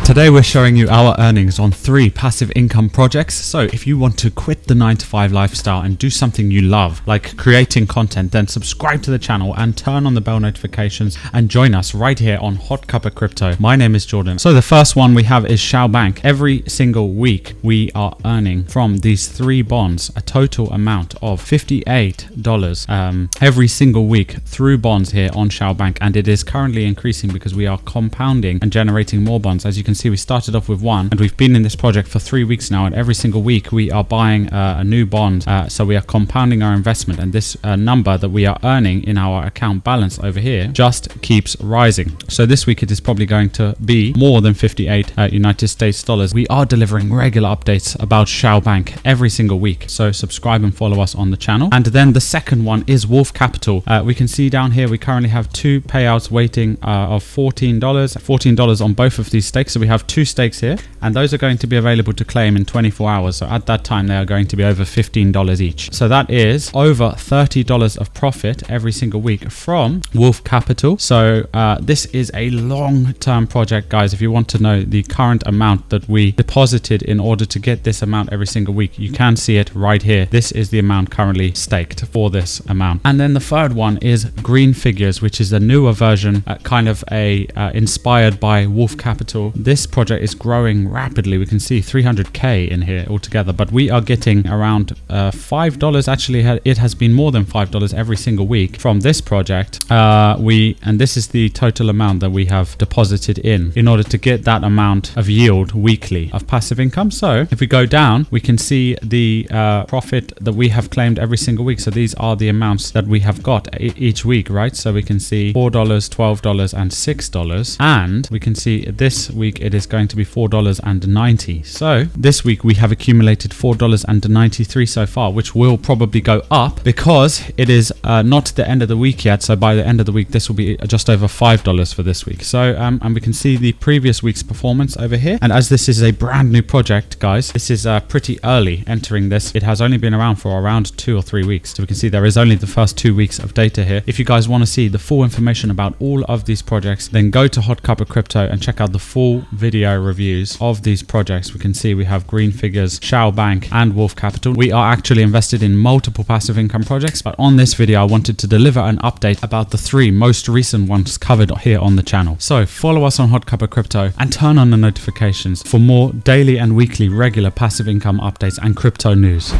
Today we're showing you our earnings on 3 passive income projects. So if you want to quit the 9-to-5 lifestyle and do something you love, like creating content, then subscribe to the channel and turn on the bell notifications and join us right here on HotCuppaCrypto. My name is Jordan. So the first one we have is Xiaobank. Every single week we are earning from these 3 bonds a total amount of $58 every single week through bonds here on Xiaobank, and it is currently increasing because we are compounding and generating more bonds. As you can see, we started off with 1 and we've been in this project for 3 weeks now, and every single week we are buying a new bond, so we are compounding our investment, and this number that we are earning in our account balance over here just keeps rising. So this week it is probably going to be more than 58 United States dollars. We are delivering regular updates about Xiaobank every single week, so subscribe and follow us on the channel. And then the second one is Wolf Capital. We can see down here we currently have 2 payouts waiting of $14 on both of these stakes. So we have 2 stakes here, and those are going to be available to claim in 24 hours. So at that time, they are going to be over $15 each. So that is over $30 of profit every single week from Wolf Capital. So this is a long-term project, guys. If you want to know the current amount that we deposited in order to get this amount every single week, you can see it right here. This is the amount currently staked for this amount. And then the third one is Green Figures, which is a newer version, kind of inspired by Wolf Capital. This project is growing rapidly. We can see 300k in here altogether, but we are getting around $5. Actually, it has been more than $5 every single week from this project. And this is the total amount that we have deposited in order to get that amount of yield weekly of passive income. So if we go down, we can see the profit that we have claimed every single week. So these are the amounts that we have got each week, right? So we can see $4, $12, and $6, and we can see this week it is going to be $4.90. So this week we have accumulated $4.93 so far, which will probably go up because it is not the end of the week yet. So by the end of the week, this will be just over $5 for this week. So and we can see the previous week's performance over here. And as this is a brand new project, guys, this is pretty early entering this. It has only been around for around 2 or 3 weeks. So we can see there is only the first 2 weeks of data here. If you guys want to see the full information about all of these projects, then go to HotCuppaCrypto and check out the full video reviews of these projects. We can see we have Green Figures, Xiaobank, and Wolf Capital. We are actually invested in multiple passive income projects, but on this video I wanted to deliver an update about the 3 most recent ones covered here on the channel. So follow us on HotCuppaCrypto and turn on the notifications for more daily and weekly regular passive income updates and crypto news.